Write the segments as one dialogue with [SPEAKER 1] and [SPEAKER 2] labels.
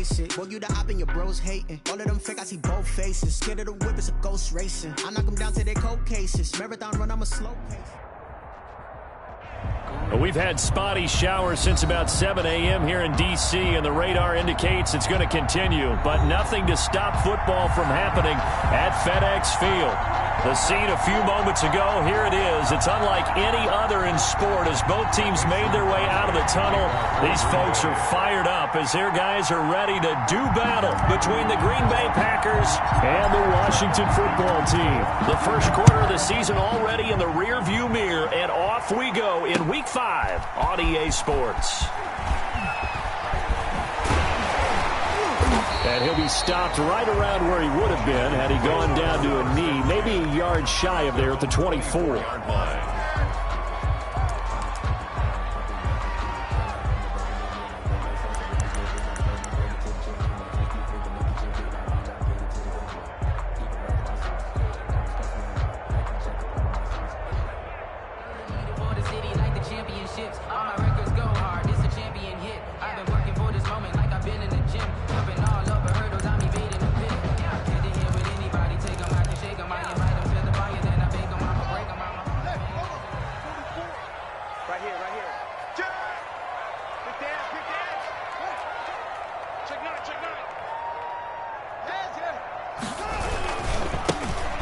[SPEAKER 1] face it. Boy, you the op and your bros hating. All of them fake, I see both faces. Scared of the whip, it's a ghost racing. I knock them down to their cold cases. Marathon run, I'm a slow pace.
[SPEAKER 2] We've had spotty showers since about 7 a.m. here in D.C., and the radar indicates it's going to continue, but nothing to stop football from happening at FedEx Field. The scene a few moments ago, here it is. It's unlike any other in sport as both teams made their way out of the tunnel. These folks are fired up as their guys are ready to do battle between the Green Bay Packers and the Washington football team. The first quarter of the season already in the rearview mirror, and off we go in Week 5 on EA Sports. And he'll be stopped right around where he would have been had he gone down to a knee, maybe a yard shy of there at the 24-yard line.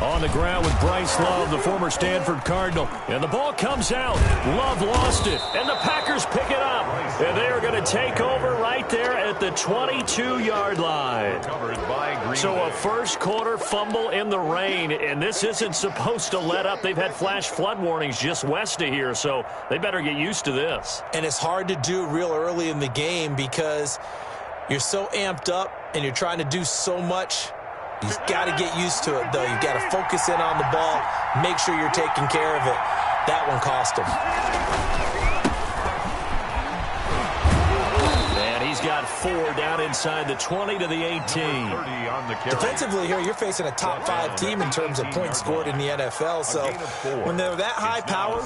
[SPEAKER 2] On the ground with Bryce Love, the former Stanford Cardinal. And the ball comes out. Love lost it. And the Packers pick it up. And they are going to take over right there at the 22-yard line. So a first quarter fumble in the rain. And this isn't supposed to let up. They've had flash flood warnings just west of here. So they better get used to this.
[SPEAKER 3] And it's hard to do real early in the game because you're so amped up and you're trying to do so much. You've got to get used to it, though. You've got to focus in on the ball, make sure you're taking care of it. That one cost him.
[SPEAKER 2] And he's got 4 down inside the 20 to the 18.
[SPEAKER 3] Defensively here, you're facing a top 5 team in terms of points scored in the NFL. So when they're that high powered,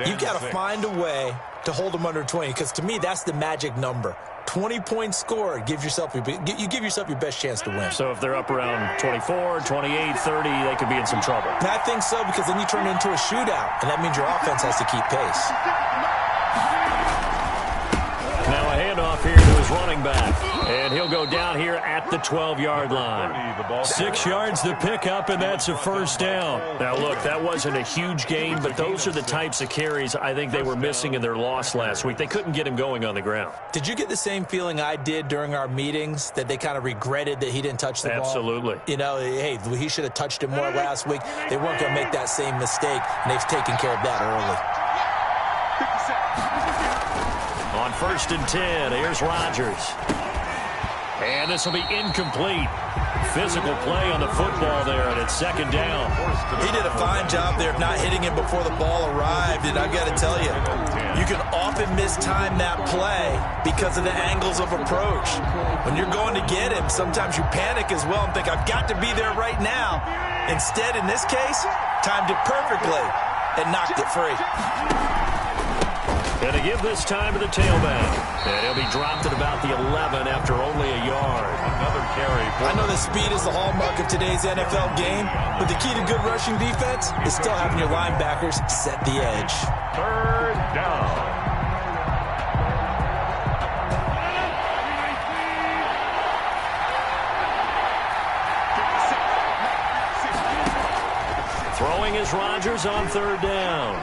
[SPEAKER 3] you've got to find a way to hold them under 20, because to me, that's the magic number. 20 points scored, you give yourself your best chance to win.
[SPEAKER 2] So if they're up around 24, 28, 30, they could be in some trouble.
[SPEAKER 3] And I think so, because then you turn it into a shootout, and that means your offense has to keep pace.
[SPEAKER 2] Now a handoff here to his running back, and he'll go down here at the 12-yard line. 6 yards to pick up, and that's a first down. Now look, that wasn't a huge gain, but those are the types of carries I think they were missing in their loss last week. They couldn't get him going on the ground.
[SPEAKER 3] Did you get the same feeling I did during our meetings, that they kind of regretted that he didn't touch the ball?
[SPEAKER 2] Absolutely.
[SPEAKER 3] You know, hey, he should have touched it more last week. They weren't going to make that same mistake, and they've taken care of that early.
[SPEAKER 2] On 1st and 10, here's Rodgers. And this will be incomplete. Physical play on the football there, and it's 2nd down.
[SPEAKER 3] He did a fine job there of not hitting him before the ball arrived, and I've got to tell you, you can often mistime that play because of the angles of approach. When you're going to get him, sometimes you panic as well and think, I've got to be there right now. Instead, in this case, timed it perfectly and knocked it free.
[SPEAKER 2] Going to give this time to the tailback. And he'll be dropped at about the 11 after only a yard. Another carry.
[SPEAKER 3] I know that speed is the hallmark of today's NFL game, but the key to good rushing defense is still having your linebackers set the edge.
[SPEAKER 4] 3rd down.
[SPEAKER 2] Throwing is Rodgers on 3rd down.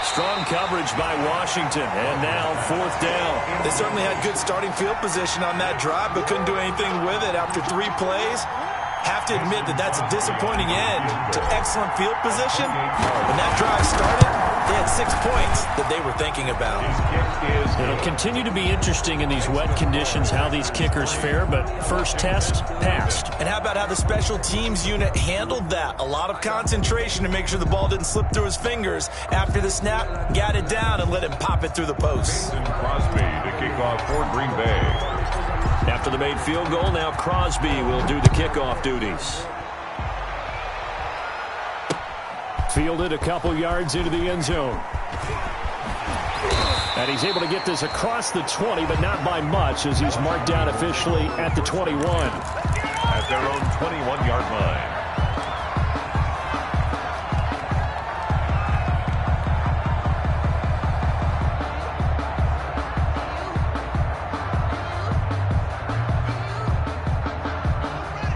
[SPEAKER 2] Strong coverage by Washington, and now 4th down.
[SPEAKER 3] They certainly had good starting field position on that drive, but couldn't do anything with it after 3 plays. Have to admit that that's a disappointing end to excellent field position. When that drive started, they had 6 points that they were thinking about.
[SPEAKER 2] It'll continue to be interesting in these wet conditions how these kickers fare, but first test, passed.
[SPEAKER 3] And how about how the special teams unit handled that? A lot of concentration to make sure the ball didn't slip through his fingers. After the snap, got it down and let him pop it through the posts.
[SPEAKER 4] Crosby to kick off for Green Bay.
[SPEAKER 2] After the made field goal, now Crosby will do the kickoff duties. Fielded a couple yards into the end zone. And he's able to get this across the 20, but not by much, as he's marked down officially at the 21.
[SPEAKER 4] At their own 21-yard line.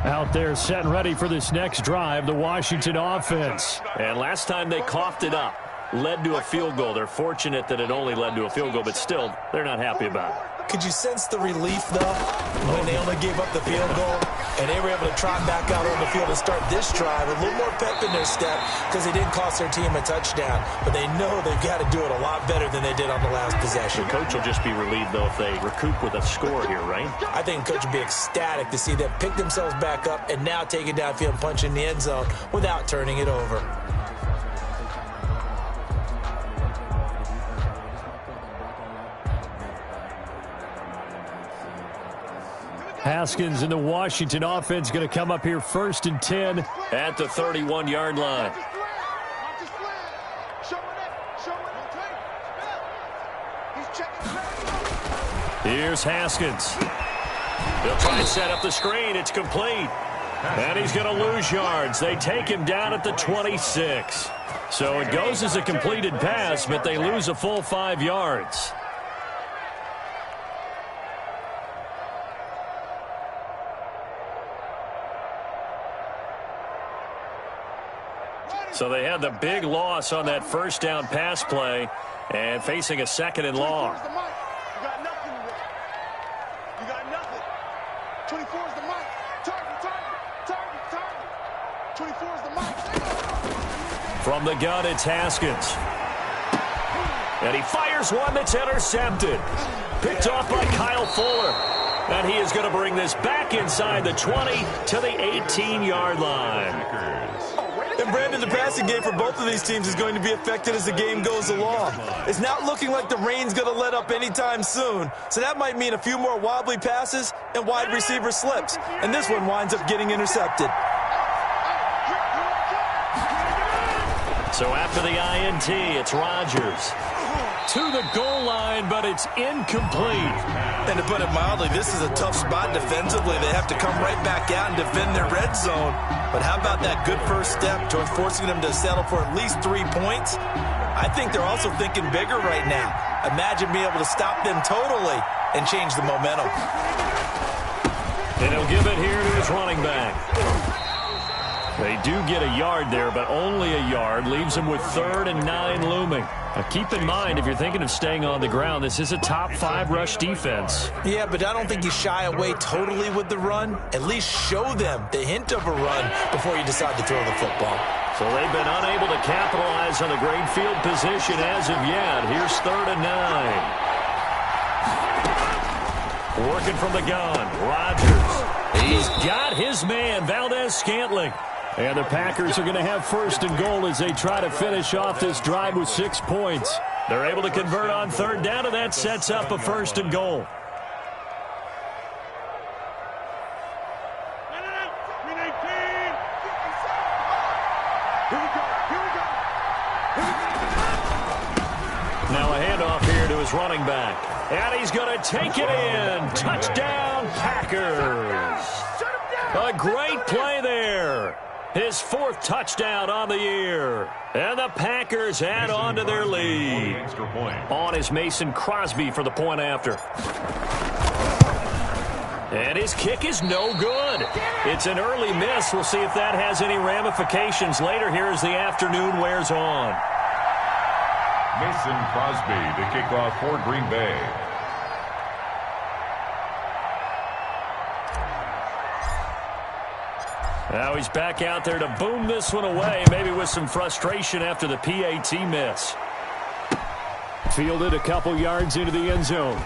[SPEAKER 2] Out there set and ready for this next drive, the Washington offense. And last time they coughed it up, led to a field goal. They're fortunate that it only led to a field goal, but still, they're not happy about it.
[SPEAKER 3] Could you sense the relief, though, when they only gave up the field goal and they were able to trot back out on the field and start this drive? A little more pep in their step because they didn't cost their team a touchdown, but they know they've got to do it a lot better than they did on the last possession.
[SPEAKER 2] The coach will just be relieved, though, if they recoup with a score here, right?
[SPEAKER 3] I think the coach would be ecstatic to see them pick themselves back up and now take it downfield and punch in the end zone without turning it over.
[SPEAKER 2] Haskins and the Washington offense going to come up here 1st and 10 at the 31-yard line. Here's Haskins. They'll try and set up the screen. It's complete. And he's going to lose yards. They take him down at the 26. So it goes as a completed pass, but they lose a full 5 yards. So they had the big loss on that first down pass play and facing a 2nd and long.
[SPEAKER 5] You got nothing. You got nothing. 24 is the mic. Target. 24 is the mic.
[SPEAKER 2] From the gun, it's Haskins. And he fires one that's intercepted. Picked off by Kyle Fuller. And he is going to bring this back inside the 20 to the 18-yard line.
[SPEAKER 3] And Brandon, the passing game for both of these teams is going to be affected as the game goes along. It's not looking like the rain's going to let up anytime soon. So that might mean a few more wobbly passes and wide receiver slips. And this one winds up getting intercepted.
[SPEAKER 2] So after the INT, it's Rodgers to the goal line, but it's incomplete.
[SPEAKER 3] And to put it mildly, this is a tough spot defensively. They have to come right back out and defend their red zone. But how about that good first step towards forcing them to settle for at least 3 points? I think they're also thinking bigger right now. Imagine being able to stop them totally and change the momentum.
[SPEAKER 2] And he'll give it here to his running back. They do get a yard there, but only a yard. Leaves them with 3rd and 9 looming. Now keep in mind, if you're thinking of staying on the ground, this is a top 5 rush defense.
[SPEAKER 3] Yeah, but I don't think you shy away totally with the run. At least show them the hint of a run before you decide to throw the football.
[SPEAKER 2] So they've been unable to capitalize on the great field position as of yet. Here's 3rd and 9. Working from the gun, Rodgers. He's got his man, Valdez-Scantling. And the Packers are going to have 1st and goal as they try to finish off this drive with 6 points. They're able to convert on 3rd down, and that sets up a 1st and goal. Now a handoff here to his running back. And he's going to take it in. Touchdown, Packers. A great play there. His 4th touchdown on the year. And the Packers add on to their lead. On is Mason Crosby for the point after. And his kick is no good. It's an early miss. We'll see if that has any ramifications later here as the afternoon wears on.
[SPEAKER 4] Mason Crosby, the kickoff for Green Bay.
[SPEAKER 2] Now he's back out there to boom this one away, maybe with some frustration after the PAT miss. Fielded a couple yards into the end zone.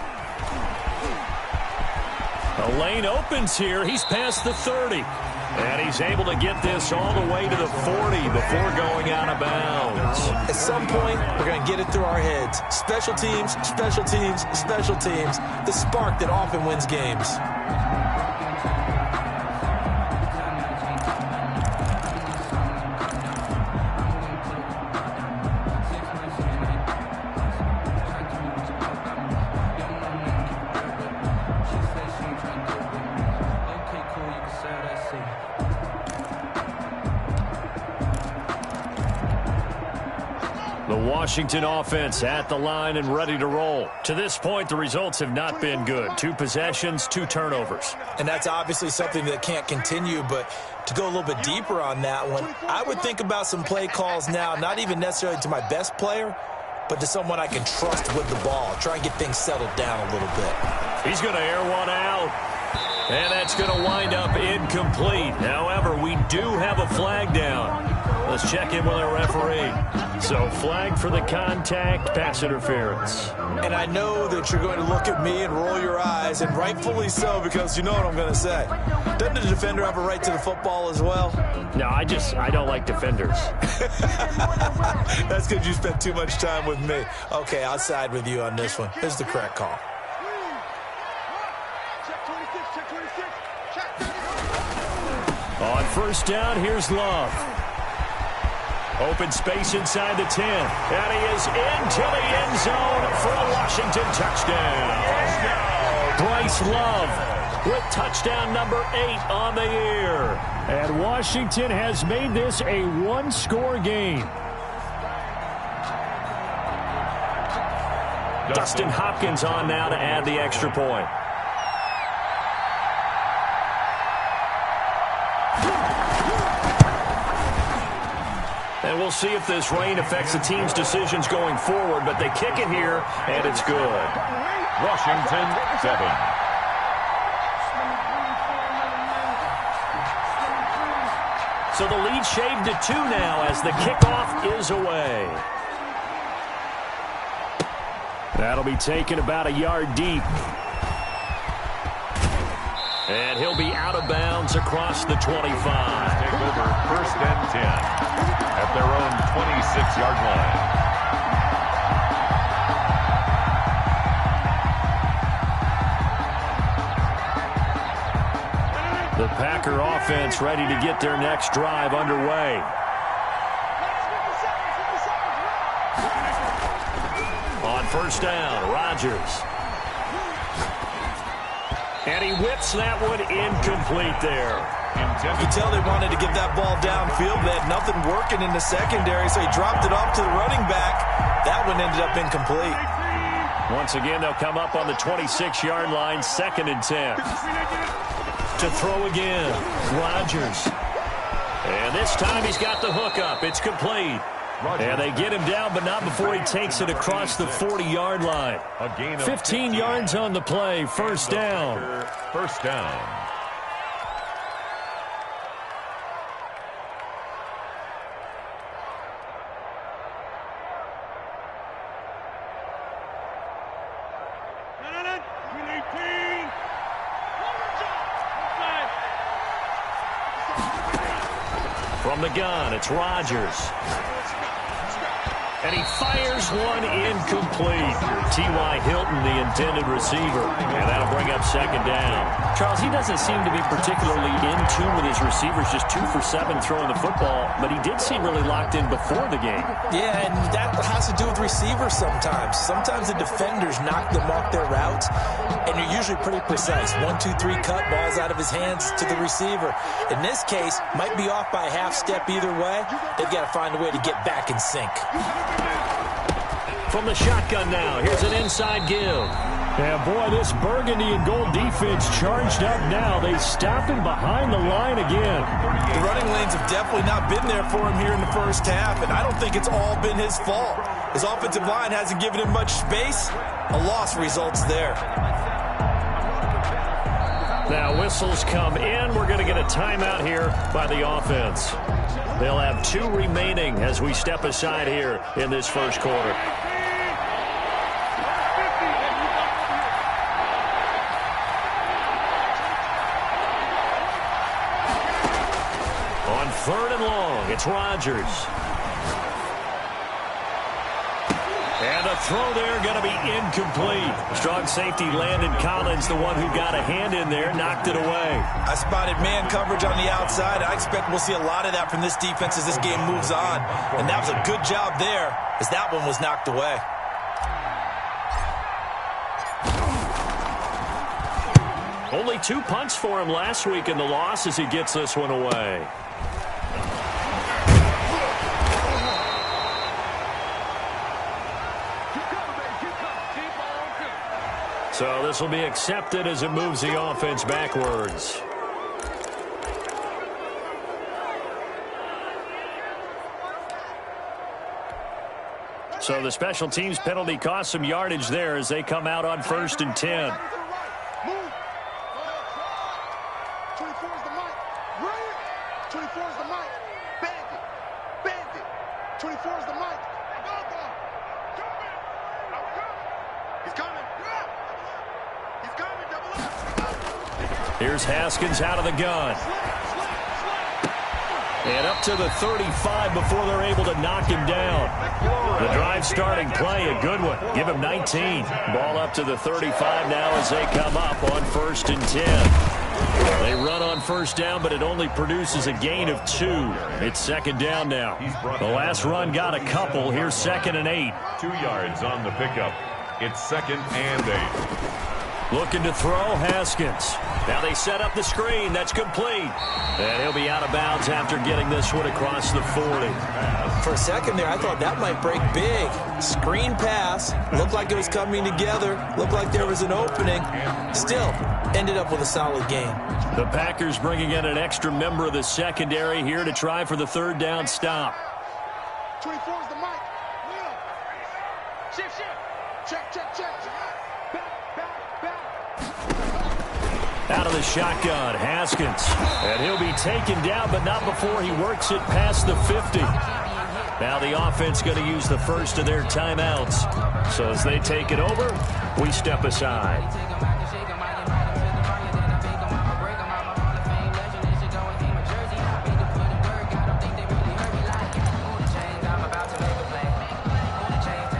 [SPEAKER 2] A lane opens here. He's past the 30. And he's able to get this all the way to the 40 before going out of bounds.
[SPEAKER 3] At some point, we're going to get it through our heads. Special teams, special teams, special teams. The spark that often wins games.
[SPEAKER 2] Washington offense at the line and ready to roll. To this point, the results have not been good. 2 possessions, 2 turnovers.
[SPEAKER 3] And that's obviously something that can't continue, but to go a little bit deeper on that one, I would think about some play calls now, not even necessarily to my best player, but to someone I can trust with the ball. Try and get things settled down a little bit.
[SPEAKER 2] He's going to air one out. And that's going to wind up incomplete. However, we do have a flag down. Let's check in with our referee. So, flag for the contact, pass interference.
[SPEAKER 3] And I know that you're going to look at me and roll your eyes, and rightfully so, because you know what I'm going to say. Doesn't the defender have a right to the football as well?
[SPEAKER 2] No, I don't like defenders.
[SPEAKER 3] That's because you spent too much time with me. Okay, I'll side with you on this one. This is the correct call.
[SPEAKER 2] On first down, here's Love. Open space inside the 10. And he is into the end zone for a Washington touchdown. Bryce Love with touchdown number 8 on the year. And Washington has made this a 1-score game. Dustin Hopkins on now to add the extra point. And we'll see if this rain affects the team's decisions going forward, but they kick it here, and it's good.
[SPEAKER 4] Washington 7.
[SPEAKER 2] So the lead shaved to 2 now as the kickoff is away. That'll be taken about a yard deep. And he'll be out of bounds across the 25.
[SPEAKER 4] Take over 1st and 10 at their own 26-yard line.
[SPEAKER 2] The Packer offense ready to get their next drive underway. On first down, Rodgers. And he whips that one incomplete there.
[SPEAKER 3] You can tell they wanted to get that ball downfield. They had nothing working in the secondary, so he dropped it off to the running back. That one ended up incomplete.
[SPEAKER 2] Once again, they'll come up on the 26-yard line, 2nd and 10. To throw again, Rodgers. And this time he's got the hook up. It's complete. And they get him down, but not before he takes it across the 40-yard line. 15 yards on the play, first down.
[SPEAKER 4] First down.
[SPEAKER 2] From the gun, it's Rodgers. And he fires one incomplete. T.Y. Hilton, the intended receiver. And that'll bring up 2nd down.
[SPEAKER 6] Charles, he doesn't seem to be particularly in tune with his receivers, just 2 for 7 throwing the football, but he did seem really locked in before the game.
[SPEAKER 3] Yeah, and that has to do with receivers sometimes. Sometimes the defenders knock them off their routes, and you're usually pretty precise. 1, 2, 3 cut, balls out of his hands to the receiver. In this case, might be off by a half step either way. They've got to find a way to get back in sync.
[SPEAKER 2] From the shotgun now, here's an inside give.
[SPEAKER 6] Yeah, boy, this burgundy and gold defense charged up now. They stop him behind the line again.
[SPEAKER 3] The running lanes have definitely not been there for him here in the first half, and I don't think it's all been his fault. His offensive line hasn't given him much space. A loss results there.
[SPEAKER 2] Now whistles come in. We're going to get a timeout here by the offense. They'll have 2 remaining as we step aside here in this first quarter. On 3rd and long, it's Rodgers. And a throw there going to be incomplete. Strong safety Landon Collins, the one who got a hand in there, knocked it away.
[SPEAKER 3] I spotted man coverage on the outside. I expect we'll see a lot of that from this defense as this game moves on. And that was a good job there as that one was knocked away.
[SPEAKER 2] Only 2 punts for him last week in the loss as he gets this one away. So this will be accepted as it moves the offense backwards. So the special teams penalty cost some yardage there as they come out on 1st and 10.
[SPEAKER 5] Move. 24 is the mic. Right. 24 is the mic. Band it. Band it. 24 is the mic. He's coming. He's coming. Double up.
[SPEAKER 2] Here's Haskins out of the gun. And up to the 35 before they're able to knock him down. The drive starting play, a good one. Give him 19. Ball up to the 35 now as they come up on 1st and 10. They run on 1st down, but it only produces a gain of 2. It's 2nd down now. The last run got a couple. Here's 2nd and 8.
[SPEAKER 4] 2 yards on the pickup. It's 2nd and 8.
[SPEAKER 2] Looking to throw, Haskins. Now they set up the screen. That's complete. And he'll be out of bounds after getting this one across the 40.
[SPEAKER 3] For a second there, I thought that might break big. Screen pass. Looked like it was coming together. Looked like there was an opening. Still, ended up with a solid game.
[SPEAKER 2] The Packers bringing in an extra member of the secondary here to try for the 3rd down stop.
[SPEAKER 5] 24 is the mic. Shift. Check.
[SPEAKER 2] Out of the shotgun, Haskins. And he'll be taken down, but not before he works it past the 50. Now the offense going to use the first of their timeouts. So as they take it over, we step aside.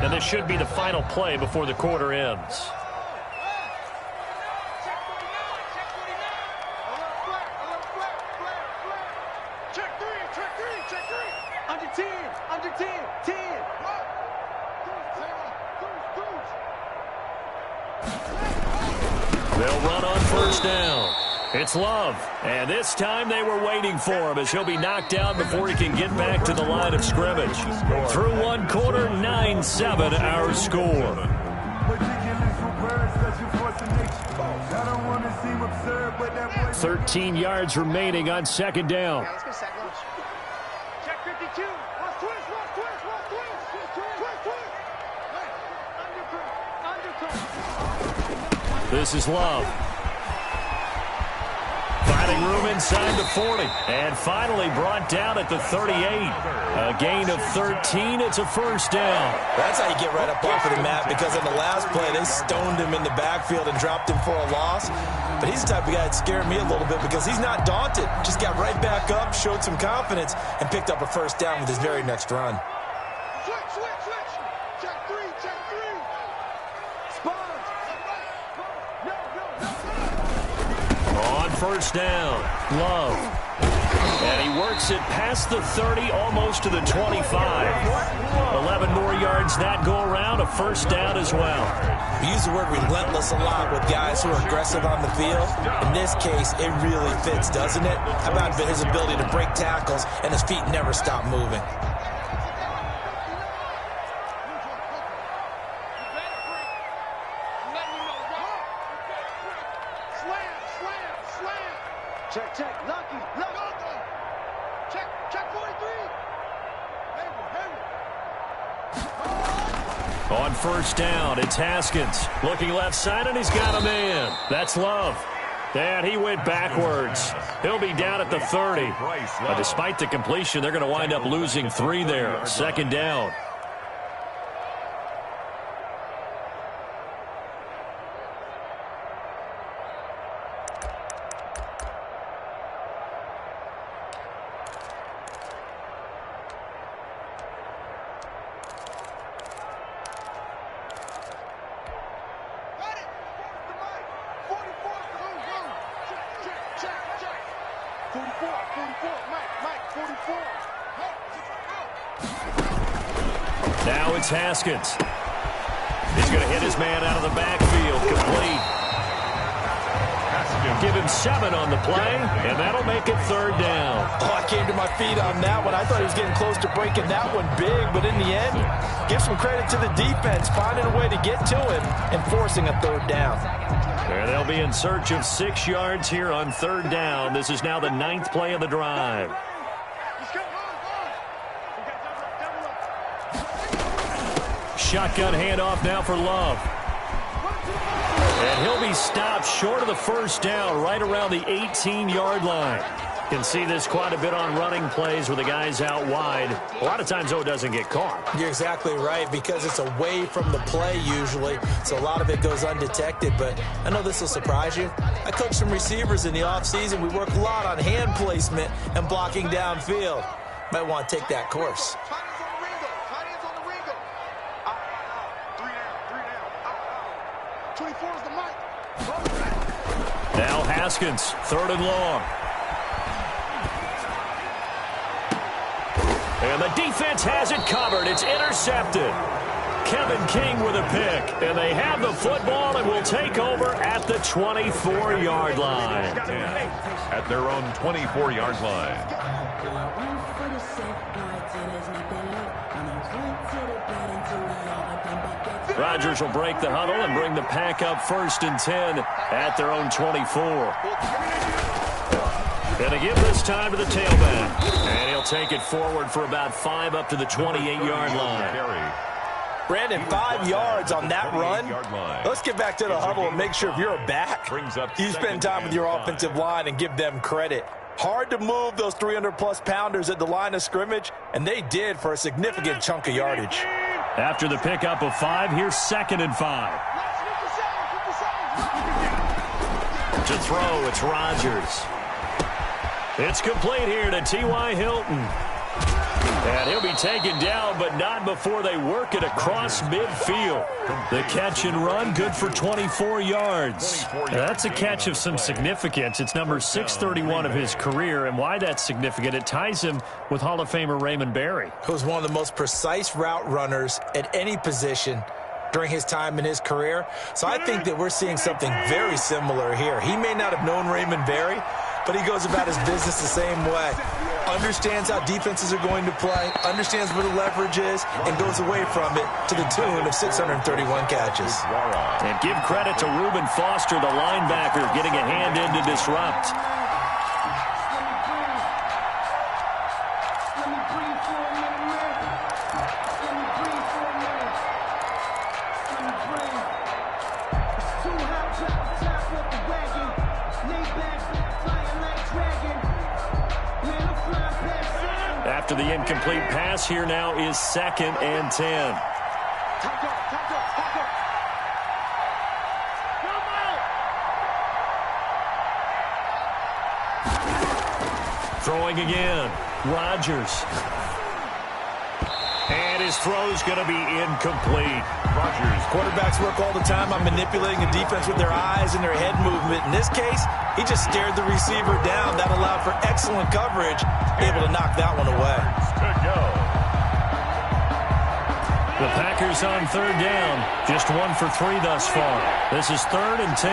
[SPEAKER 2] And this should be the final play before the quarter ends. They'll run on 1st down. It's Love, and this time they were waiting for him as he'll be knocked down before he can get back to the line of scrimmage. Through 1 quarter, 9-7 our score. 13 yards remaining on 2nd down.
[SPEAKER 5] Check 52. Watch twist.
[SPEAKER 2] This is Love. Finding room inside the 40. And finally brought down at the 38. A gain of 13. It's a 1st down.
[SPEAKER 3] That's how you get right up off of the mat, because in the last play, they stoned him in the backfield and dropped him for a loss. But he's the type of guy that scared me a little bit because he's not daunted. Just got right back up, showed some confidence, and picked up a 1st down with his very next run.
[SPEAKER 5] Switch. Check 3. Spot.
[SPEAKER 2] On 1st down, Love. And he works it past the 30, almost to the 25. 11 more yards that go around, a 1st down as well.
[SPEAKER 3] We use the word relentless a lot with guys who are aggressive on the field. In this case, it really fits, doesn't it? How about his ability to break tackles and his feet never stop moving?
[SPEAKER 5] Check. Lucky. Check 43.
[SPEAKER 2] On 1st down, it's Haskins. Looking left side, and he's got a man. That's Love. And he went backwards. He'll be down at the 30. But despite the completion, they're going to wind up losing 3 there. 2nd down. Now it's Haskins. He's going to hit his man out of the backfield. Complete.
[SPEAKER 4] Haskins
[SPEAKER 2] They'll give him 7 on the play, and that'll make it 3rd down.
[SPEAKER 3] Oh, I came to my feet on that one. I thought he was getting close to breaking that one big, but in the end, give some credit to the defense, finding a way to get to him and forcing a 3rd down.
[SPEAKER 2] And they'll be in search of 6 yards here on 3rd down. This is now the 9th play of the drive. Shotgun handoff now for Love. And he'll be stopped short of the 1st down, right around the 18-yard line. You can see this quite a bit on running plays where the guy's out wide. A lot of times, though, it doesn't get caught.
[SPEAKER 3] You're exactly right, because it's away from the play usually, so a lot of it goes undetected. But I know this will surprise you. I coach some receivers in the offseason. We work a lot on hand placement and blocking downfield. Might want to take that course.
[SPEAKER 5] 24 is the mic.
[SPEAKER 2] Now Haskins, 3rd and long. And the defense has it covered. It's intercepted. Kevin King with a pick. And they have the football and will take over at the 24-yard line.
[SPEAKER 4] At their own 24-yard line.
[SPEAKER 2] Rodgers will break the huddle and bring the pack up 1st and 10 at their own 24. Going to give this time to the tailback. And he'll take it forward for about 5 up to the 28-yard line.
[SPEAKER 3] Brandon, 5 yards on that run. Let's get back to the huddle and make sure if you're a back, you spend time with your offensive line and give them credit. Hard to move those 300-plus pounders at the line of scrimmage, and they did for a significant chunk of yardage.
[SPEAKER 2] After the pickup of 5, here's 2nd and 5. To throw, it's Rodgers. It's complete here to T.Y. Hilton. And he'll be taken down, but not before they work it across midfield. The catch and run, good for 24 yards. That's a catch of some significance. It's number 631 of his career, and why that's significant, it ties him with Hall of Famer Raymond Berry.
[SPEAKER 3] Who was one of the most precise route runners at any position during his time in his career. So I think that we're seeing something very similar here. He may not have known Raymond Berry, but he goes about his business the same way. Understands how defenses are going to play, understands where the leverage is, and goes away from it to the tune of 631 catches.
[SPEAKER 2] And give credit to Reuben Foster, the linebacker, getting a hand in to disrupt. After the incomplete pass, here now is 2nd and 10. Throwing again, Rodgers. And his throw's going to be incomplete.
[SPEAKER 3] Rodgers. Quarterbacks work all the time on manipulating the defense with their eyes and their head movement. In this case, he just stared the receiver down. That allowed for excellent coverage, able to knock that one away.
[SPEAKER 4] Good go.
[SPEAKER 2] The Packers on 3rd down. Just 1 for 3 thus far. This is 3rd and 10.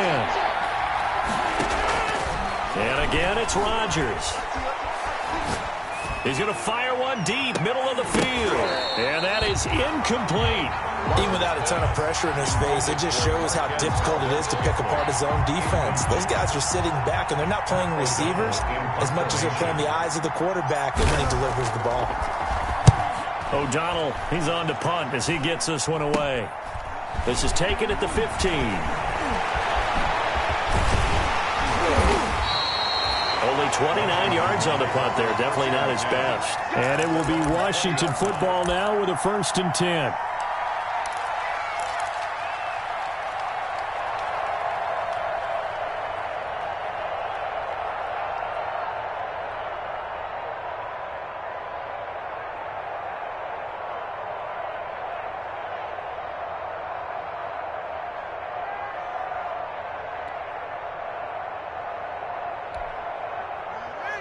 [SPEAKER 2] And again, it's Rodgers. He's going to fire one deep, middle of the field. And that is incomplete.
[SPEAKER 3] Even without a ton of pressure in his face, it just shows how difficult it is to pick apart his own defense. Those guys are sitting back, and they're not playing receivers as much as they're playing the eyes of the quarterback when he delivers the ball.
[SPEAKER 2] O'Donnell, he's on to punt as he gets this one away. This is taken at the 15. Only 29 yards on the punt there. Definitely not his best. And it will be Washington football now with a 1st and 10.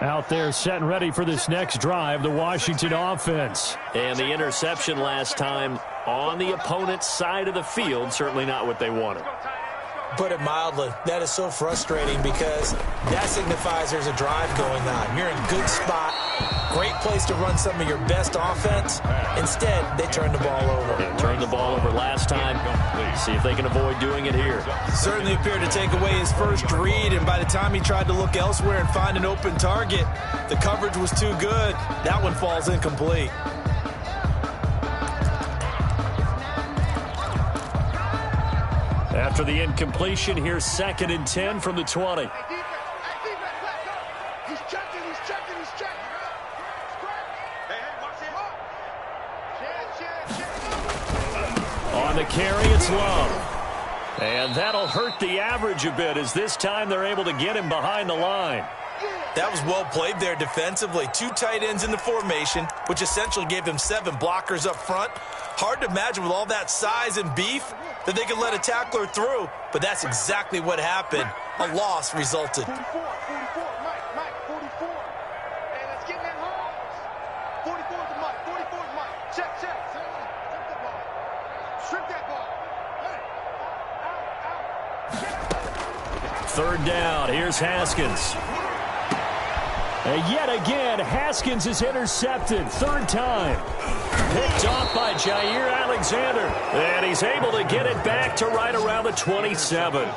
[SPEAKER 2] Out there set and ready for this next drive, the Washington offense. And the interception last time on the opponent's side of the field, certainly not what they wanted.
[SPEAKER 3] put it mildly. That is so frustrating because that signifies there's a drive going on. You're in a good spot. Great place to run some of your best offense. Instead, they turn the ball over.
[SPEAKER 2] Yeah, turned the ball over last time. See if they can avoid doing it here.
[SPEAKER 3] Certainly appeared to take away his first read, and by the time he tried to look elsewhere and find an open target, the coverage was too good. That one falls incomplete.
[SPEAKER 2] After the incompletion, here's 2nd and 10 from the 20.
[SPEAKER 5] He's checking.
[SPEAKER 2] On the carry, it's Love. And that'll hurt the average a bit as this time they're able to get him behind the line.
[SPEAKER 3] That was well played there defensively. 2 tight ends in the formation, which essentially gave them 7 blockers up front. Hard to imagine with all that size and beef that they could let a tackler through, but that's exactly what happened. A loss resulted.
[SPEAKER 5] 44, Mike, 44. Hey, let's get in that house. 44 is the Mike, 44 is Mike. Check. Strip that ball. Out.
[SPEAKER 2] 3rd down, here's Haskins. And yet again, Haskins is intercepted. 3rd time. Picked off by Jair Alexander. And he's able to get it back to right around the 27.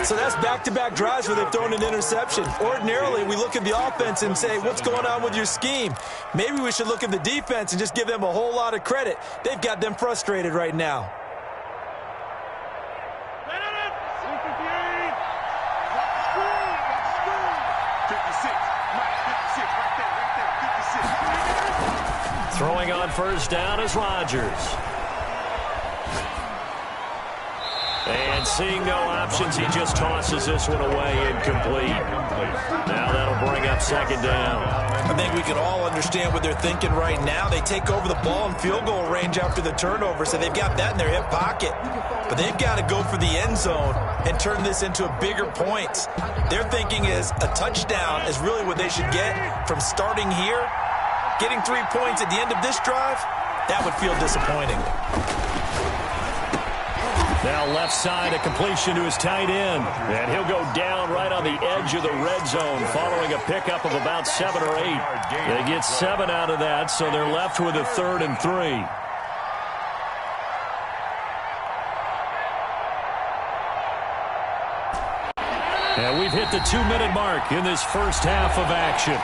[SPEAKER 3] So that's back-to-back drives where they've thrown an interception. Ordinarily, we look at the offense and say, what's going on with your scheme? Maybe we should look at the defense and just give them a whole lot of credit. They've got them frustrated right now.
[SPEAKER 2] Throwing on 1st down is Rodgers. And seeing no options, he just tosses this one away incomplete. Now that'll bring up 2nd down.
[SPEAKER 3] I think we can all understand what they're thinking right now. They take over the ball in field goal range after the turnover, so they've got that in their hip pocket. But they've got to go for the end zone and turn this into a bigger point. Their thinking is a touchdown is really what they should get from starting here. Getting 3 points at the end of this drive, that would feel disappointing.
[SPEAKER 2] Now left side, a completion to his tight end. And he'll go down right on the edge of the red zone following a pickup of about 7 or 8. They get 7 out of that, so they're left with a 3rd and 3. And we've hit the 2-minute mark in this first half of action.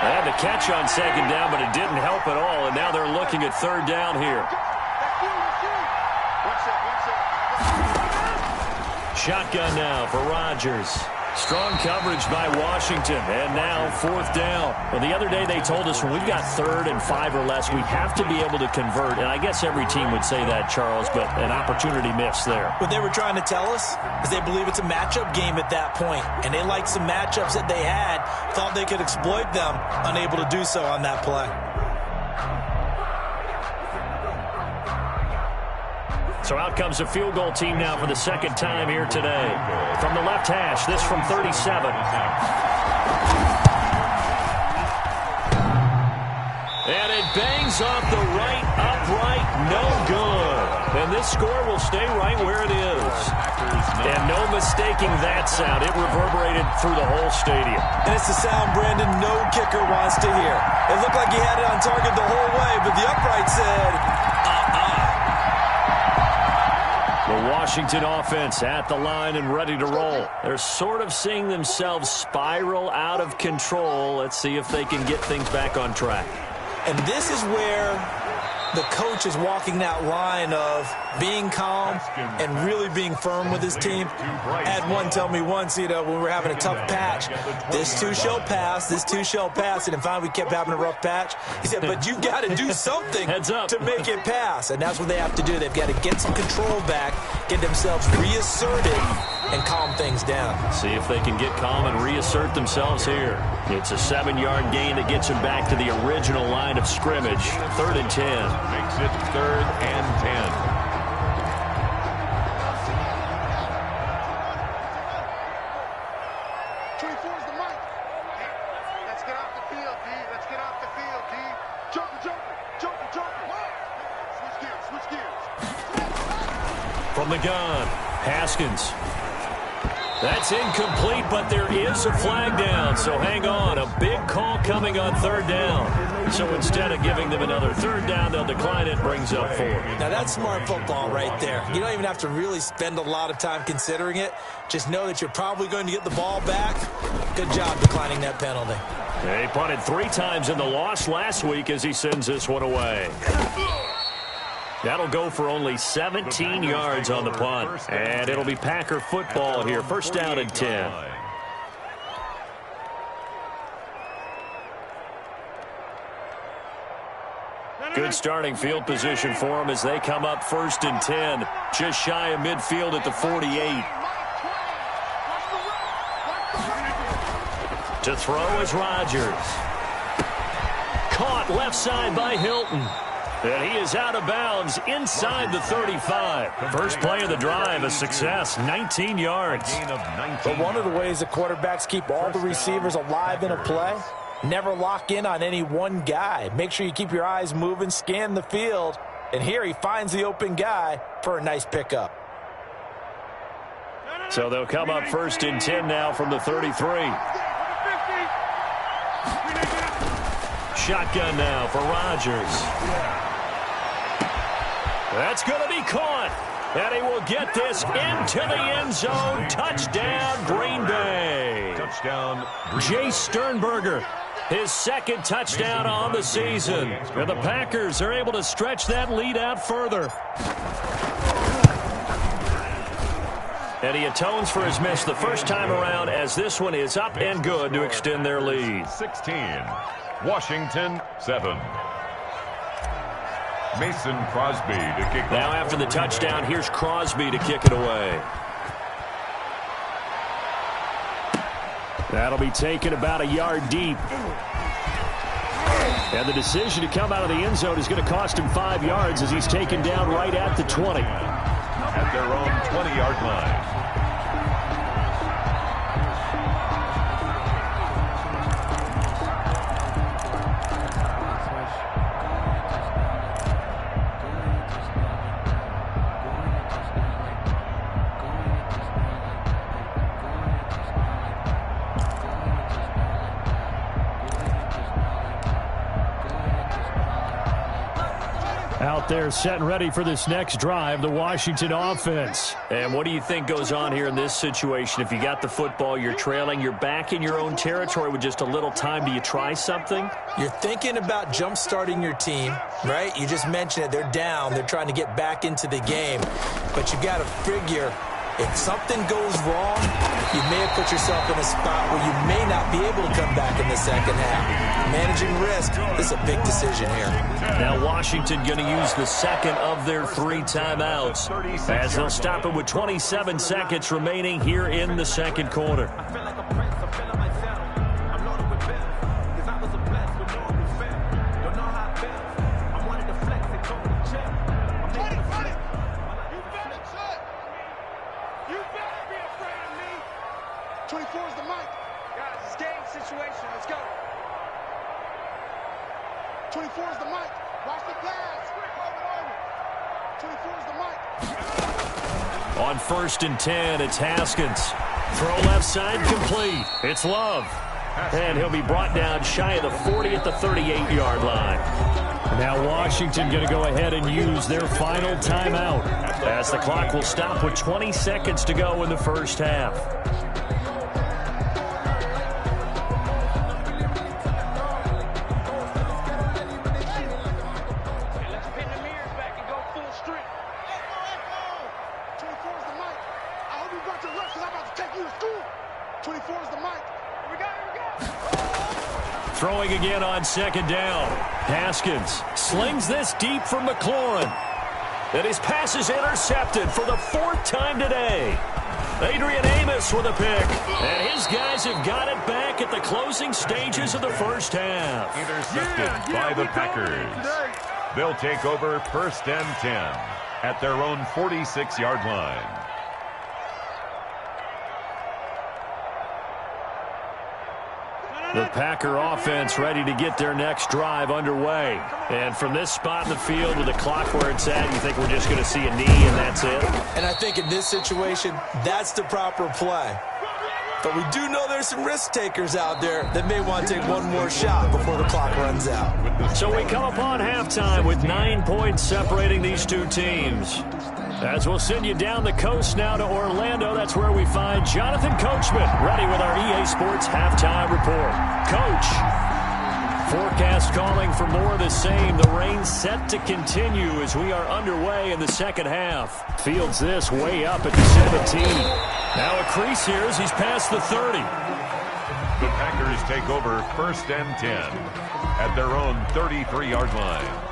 [SPEAKER 2] They had the catch on 2nd down, but it didn't help at all, and now they're looking at 3rd down here. Shotgun now for Rodgers. Strong coverage by Washington, and now 4th down. Well, the other day they told us when we've got 3rd and 5 or less, we have to be able to convert, and I guess every team would say that, Charles, but an opportunity missed there.
[SPEAKER 3] What they were trying to tell us is they believe it's a matchup game at that point, and they liked some matchups that they had, thought they could exploit them, unable to do so on that play.
[SPEAKER 2] So out comes a field goal team now for the 2nd time here today. From the left hash, this from 37. And it bangs off the right upright, no good. And this score will stay right where it is. And no mistaking that sound. It reverberated through the whole stadium.
[SPEAKER 3] And it's the sound Brandon no kicker wants to hear. It looked like he had it on target the whole way, but the upright said,
[SPEAKER 2] The Washington offense at the line and ready to roll. They're sort of seeing themselves spiral out of control. Let's see if they can get things back on track.
[SPEAKER 3] And this is where the coach is walking that line of being calm and really being firm with his team. I had one tell me once, when we were having a tough patch, this too shall pass, this too shall pass. And finally we kept having a rough patch. He said, but you've got to do something to make it pass. And that's what they have to do. They've got to get some control back, get themselves reasserted, and calm things down.
[SPEAKER 2] See if they can get calm and reassert themselves here. It's a 7-yard gain that gets them back to the original line of scrimmage. 3rd and 10.
[SPEAKER 4] Makes it 3rd and 10.
[SPEAKER 5] Let's get off the field, D.
[SPEAKER 2] From the gun, Haskins. That's incomplete, but there is a flag down, so hang on. A big call coming on third down. So instead of giving them another third down, they'll decline it, brings up 4.
[SPEAKER 3] Now, that's smart football right there. You don't even have to really spend a lot of time considering it. Just know that you're probably going to get the ball back. Good job declining that penalty.
[SPEAKER 2] He punted 3 times in the loss last week as he sends this one away. That'll go for only 17 yards on the punt. And it'll be Packer football here. First down and 10. Good starting field position for them as they come up first and 10. Just shy of midfield at the 48. To throw is Rodgers. Caught left side by Hilton. And he is out of bounds inside the 35. First play of the drive, a success, 19 yards.
[SPEAKER 3] But one of the ways that quarterbacks keep all the receivers alive in a play, never lock in on any one guy. Make sure you keep your eyes moving, scan the field. And here he finds the open guy for a nice pickup.
[SPEAKER 2] So they'll come up first and 10 now from the 33. Shotgun now for Rodgers. That's going to be caught. And he will get this into the end zone. Touchdown, Green Bay.
[SPEAKER 4] Touchdown,
[SPEAKER 2] Jay Sternberger, his second touchdown on the season. And the Packers are able to stretch that lead out further. And he atones for his miss the first time around as this one is up and good to extend their lead.
[SPEAKER 4] 16, Washington 7. Mason Crosby to kick
[SPEAKER 2] Now after the touchdown, here's Crosby to kick it away. That'll be taken about a yard deep. And the decision to come out of the end zone is going to cost him 5 yards as he's taken down right at the 20.
[SPEAKER 4] At their own 20-yard line.
[SPEAKER 2] Out there set and ready for this next drive, the Washington offense. And what do you think goes on here in this situation? If you got the football, you're trailing, you're back in your own territory with just a little time. Do you try something?
[SPEAKER 3] You're thinking about jump-starting your team, right? You just mentioned it. They're down. They're trying to get back into the game. But you got to figure, if something goes wrong, you may have put yourself in a spot where you may not be able to come back in the second half. Managing risk, this is a big decision here.
[SPEAKER 2] Now Washington going to use the second of their 3 timeouts as they'll stop it with 27 seconds remaining here in the second quarter. On first and 10, it's Haskins. Throw left side complete. It's Love. And he'll be brought down shy of the 40 at the 38-yard line. Now Washington going to go ahead and use their final timeout as the clock will stop with 20 seconds to go in the first half. Throwing again on second down. Haskins slings this deep for McLaurin. And his pass is intercepted for the 4th time today. Adrian Amos with a pick. And his guys have got it back at the closing stages of the first half.
[SPEAKER 4] Intercepted by the Packers. They'll take over first and 10 at their own 46-yard line.
[SPEAKER 2] The Packer offense ready to get their next drive underway. And from this spot in the field with the clock where it's at, you think we're just going to see a knee and that's it?
[SPEAKER 3] And I think in this situation, that's the proper play. But we do know there's some risk takers out there that may want to take one more shot before the clock runs out.
[SPEAKER 2] So we come upon halftime with 9 points separating these two teams. As we'll send you down the coast now to Orlando, that's where we find Jonathan Coachman ready with our EA Sports Halftime Report. Coach, forecast calling for more of the same. The rain set to continue as we are underway in the second half. Fields this way up at the 17. Now a crease here as he's past the 30.
[SPEAKER 4] The Packers take over 1st and 10 at their own 33-yard line.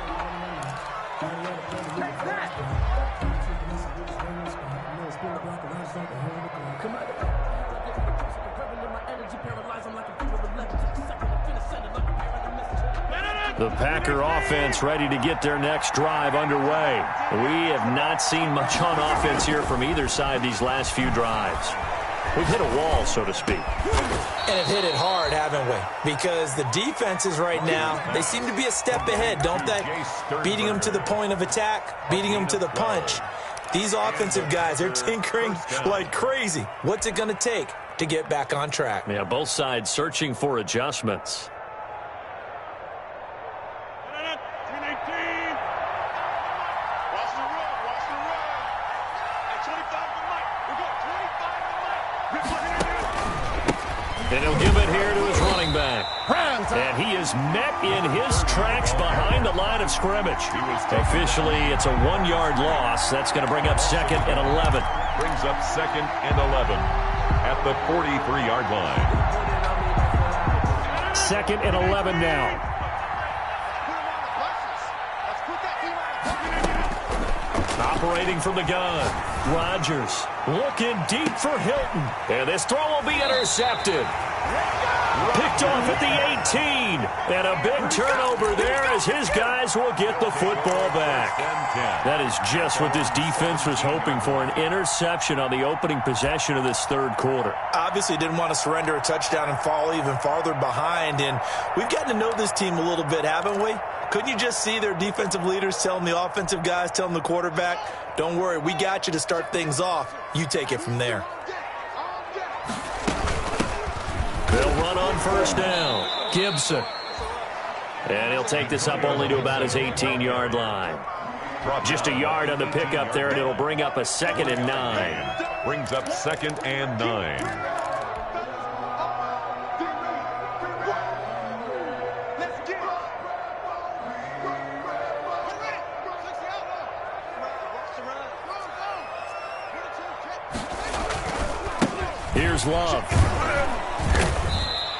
[SPEAKER 2] The Packer offense ready to get their next drive underway. We have not seen much on offense here from either side these last few drives. We've hit a wall, so to speak.
[SPEAKER 3] And have hit it hard, haven't we? Because the defenses right now, they seem to be a step ahead, don't they? Beating them to the point of attack, beating them to the punch. These offensive guys, they're tinkering like crazy. What's it going to take to get back on track?
[SPEAKER 2] Yeah, both sides searching for adjustments. And he'll give it here to his running back. And he is met in his tracks behind the line of scrimmage. Officially, it's a 1-yard loss. That's going to bring up 2nd and 11.
[SPEAKER 4] Brings up 2nd and 11 at the 43-yard line.
[SPEAKER 2] 2nd and 11 now. Operating from the gun. Rodgers looking deep for Hilton. And this throw will be intercepted. Picked off at the 18. And a big turnover there as his guys will get the football back. That is just what this defense was hoping for, an interception on the opening possession of this third quarter.
[SPEAKER 3] Obviously didn't want to surrender a touchdown and fall even farther behind. And we've gotten to know this team a little bit, haven't we? Couldn't you just see their defensive leaders telling the offensive guys, telling the quarterback, don't worry, we got you to start things off. You take it from there.
[SPEAKER 2] They'll run on 1st down. Gibson. And he'll take this up only to about his 18-yard line. Just a yard on the pickup there, and it'll bring up a 2nd and 9.
[SPEAKER 4] Brings up 2nd and 9.
[SPEAKER 2] Here's Love.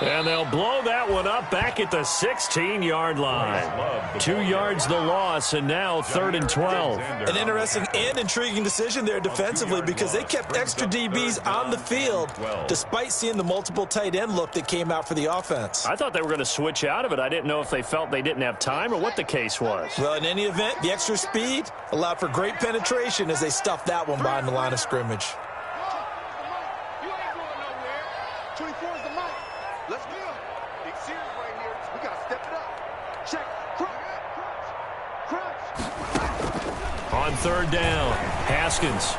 [SPEAKER 2] And they'll blow that one up back at the 16-yard line. 2 yards the loss, and now 3rd and 12.
[SPEAKER 3] An interesting and intriguing decision there defensively because they kept extra DBs on the field despite seeing the multiple tight end look that came out for the offense.
[SPEAKER 2] I thought they were going to switch out of it. I didn't know if they felt they didn't have time or what the case was.
[SPEAKER 3] Well, in any event, the extra speed allowed for great penetration as they stuffed that one behind the line of scrimmage.
[SPEAKER 5] 24 is the mic. Let's go. Big series right here. We got to step it up. Check. Crunch.
[SPEAKER 2] On 3rd down, Haskins.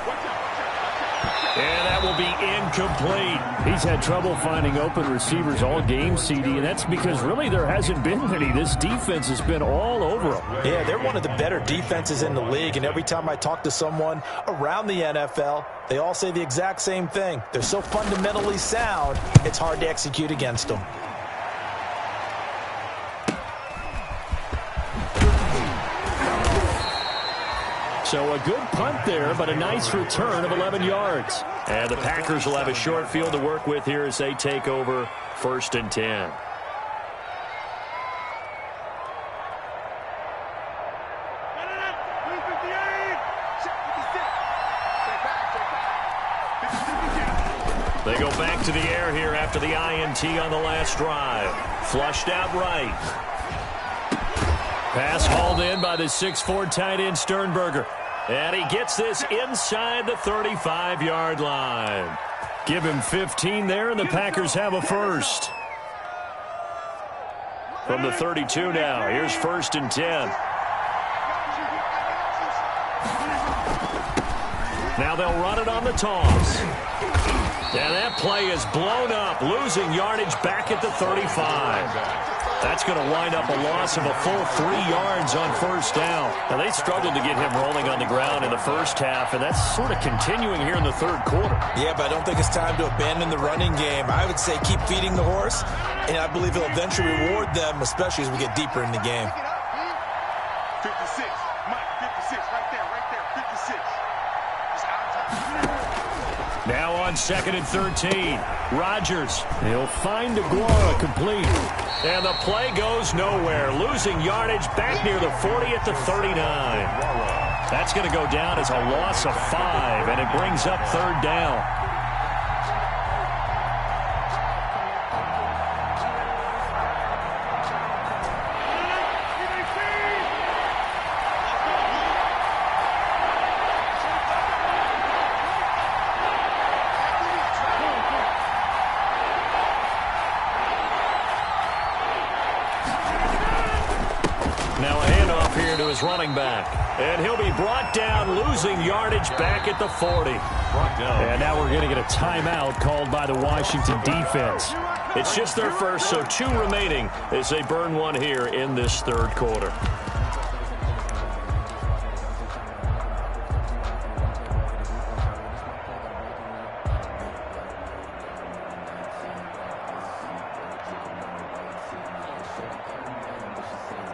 [SPEAKER 2] And that will be incomplete. He's had trouble finding open receivers all game, CD, and that's because really there hasn't been any. This defense has been all over them.
[SPEAKER 3] Yeah, they're one of the better defenses in the league, and every time I talk to someone around the NFL, they all say the exact same thing. They're so fundamentally sound, it's hard to execute against them.
[SPEAKER 2] So a good punt there, but a nice return of 11 yards. And the Packers will have a short field to work with here as they take over 1st and 10. They go back to the air here after the INT on the last drive. Flushed out right. Pass hauled in by the 6'4" tight end Sternberger. And he gets this inside the 35-yard line. Give him 15 there, and the Packers have a first. from the 32 now. Here's 1st and 10. Now they'll run it on the toss. And that play is blown up, losing yardage back at the 35. That's going to wind up a loss of a full 3 yards on 1st down. Now, they struggled to get him rolling on the ground in the first half, and that's sort of continuing here in the 3rd quarter.
[SPEAKER 3] Yeah, but I don't think it's time to abandon the running game. I would say keep feeding the horse, and I believe it'll eventually reward them, especially as we get deeper in the game.
[SPEAKER 5] 56, Mike, 56, right there, 56. It's out of time.
[SPEAKER 2] Now on 2nd and 13, Rodgers. He'll find Aguara complete. And the play goes nowhere, losing yardage back near the 40 at the 39. That's going to go down as a loss of 5, and it brings up 3rd down. His running back, and he'll be brought down, losing yardage back at the 40. And now we're going to get a timeout called by the Washington defense. It's just their first, so 2 remaining as they burn 1 here in this 3rd quarter.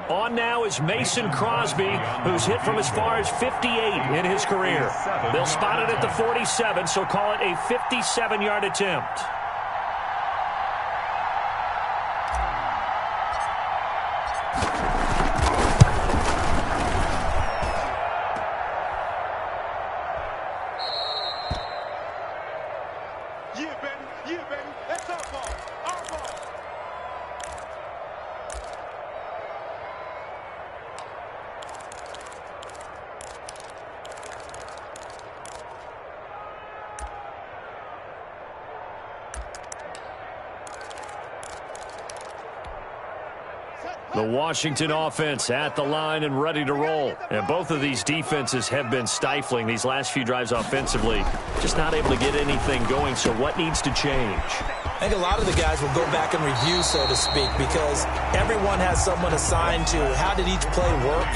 [SPEAKER 2] On now is Mason Crosby, who's hit from as far as 58 in his career. They'll spot it at the 47, so call it a 57-yard attempt.
[SPEAKER 5] Yeah, baby, that's our ball, our ball.
[SPEAKER 2] The Washington offense at the line and ready to roll. And both of these defenses have been stifling these last few drives offensively. Just not able to get anything going, so what needs to change?
[SPEAKER 3] I think a lot of the guys will go back and review, so to speak, because everyone has someone assigned to how did each play work.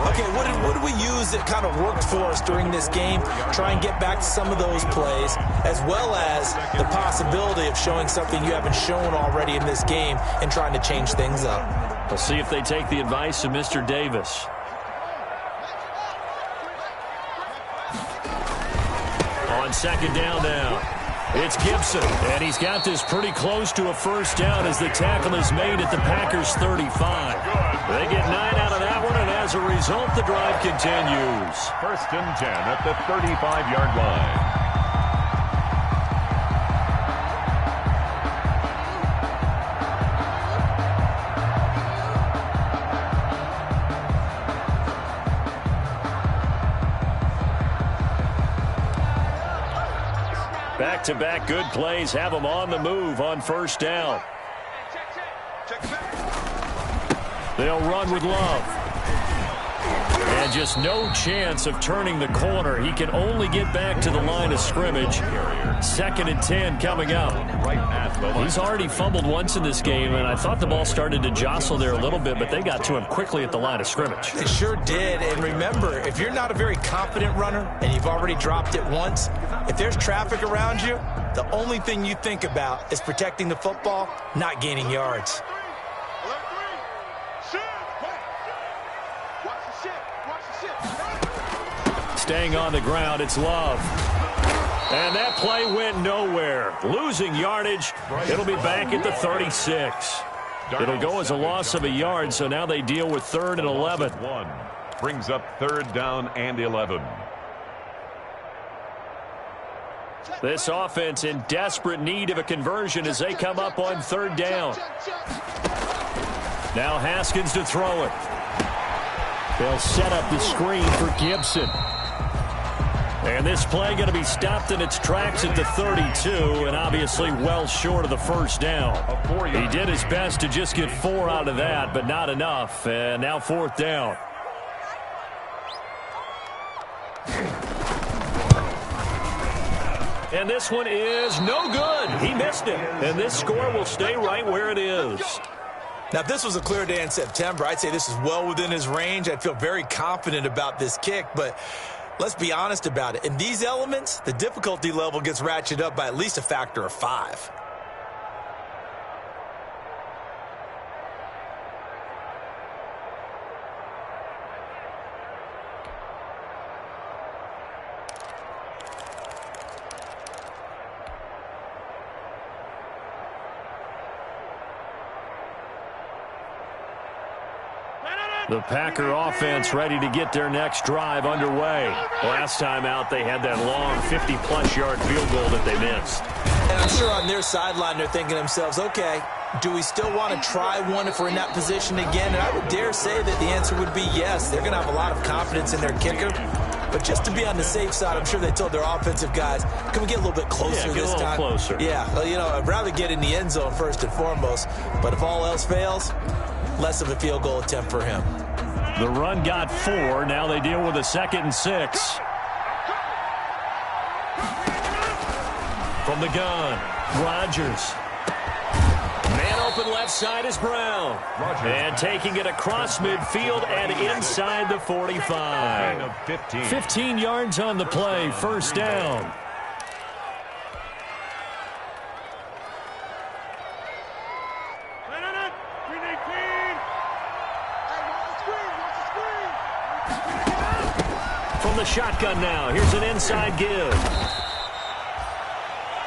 [SPEAKER 3] Okay, what did we use that kind of worked for us during this game? Try and get back to some of those plays, as well as the possibility of showing something you haven't shown already in this game and trying to change things up.
[SPEAKER 2] We'll see if they take the advice of Mr. Davis. On 2nd down now, it's Gibson, and he's got this pretty close to a 1st down as the tackle is made at the Packers' 35. They get 9 out of that one, and as a result, the drive continues.
[SPEAKER 4] 1st and 10 at the 35-yard line.
[SPEAKER 2] Back-to-back good plays have them on the move on 1st down. They'll run with Love. And just no chance of turning the corner. He can only get back to the line of scrimmage. 2nd and 10 coming up. He's already fumbled once in this game, and I thought the ball started to jostle there a little bit, but they got to him quickly at the line of scrimmage.
[SPEAKER 3] They sure did, and remember, if you're not a very confident runner and you've already dropped it once, if there's traffic around you, the only thing you think about is protecting the football, not gaining yards.
[SPEAKER 2] Staying on the ground, it's Love. And that play went nowhere. Losing yardage. It'll be back at the 36. It'll go as a loss of a yard, so now they deal with 3rd and 11.
[SPEAKER 4] Brings up 3rd down and 11.
[SPEAKER 2] This offense in desperate need of a conversion as they come up on 3rd down. Now Haskins to throw it. They'll set up the screen for Gibson. And this play going to be stopped in its tracks at the 32, and obviously well short of the first down. He did his best to just get 4 out of that, but not enough. And now 4th down. And this one is no good. He missed it. And this score will stay right where it is.
[SPEAKER 3] Now, if this was a clear day in September, I'd say this is well within his range. I'd feel very confident about this kick, but let's be honest about it. In these elements, the difficulty level gets ratcheted up by at least a factor of 5.
[SPEAKER 2] The Packer offense ready to get their next drive underway. Last time out, they had that long 50-plus yard field goal that they missed.
[SPEAKER 3] And I'm sure on their sideline, they're thinking to themselves, okay, do we still want to try one if we're in that position again? And I would dare say that the answer would be yes. They're going to have a lot of confidence in their kicker. But just to be on the safe side, I'm sure they told their offensive guys, can we get a little bit closer this time?
[SPEAKER 2] Closer.
[SPEAKER 3] Yeah, well, you know, I'd rather get in the end zone first and foremost. But if all else fails, less of a field goal attempt for him.
[SPEAKER 2] The run got 4. Now they deal with a 2nd and 6. From the gun, Rodgers. Man open left side is Brown. And taking it across midfield and inside the 45. 15 yards on the play, 1st down. From the shotgun now, here's an inside give.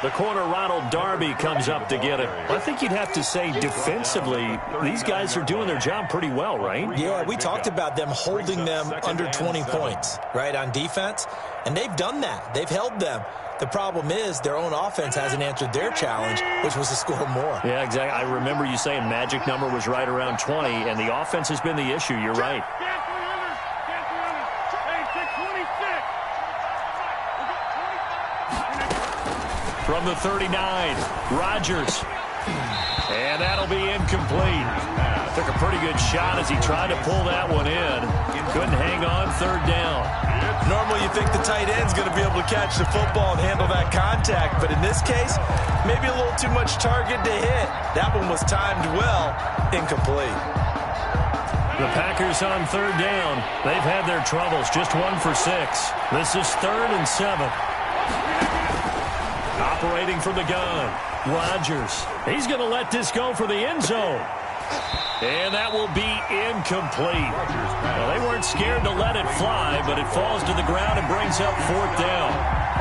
[SPEAKER 2] The corner, Ronald Darby, comes up to get it. I think you'd have to say defensively, these guys are doing their job pretty well, right?
[SPEAKER 3] Yeah, we talked about them holding them under 20 points, right, on defense. And they've done that. They've held them. The problem is their own offense hasn't answered their challenge, which was to score more.
[SPEAKER 2] Yeah, exactly. I remember you saying magic number was right around 20, and the offense has been the issue. You're right. From the 39, Rodgers. And that'll be incomplete. Took a pretty good shot as he tried to pull that one in. Couldn't hang on, 3rd down.
[SPEAKER 3] Normally you think the tight end's going to be able to catch the football and handle that contact, but in this case, maybe a little too much target to hit. That one was timed well, incomplete.
[SPEAKER 2] The Packers on 3rd down. They've had their troubles, just 1 for 6. This is 3rd and 7. Operating from the gun, Rodgers. He's going to let this go for the end zone. And that will be incomplete. Well, they weren't scared to let it fly, but it falls to the ground and brings up 4th down.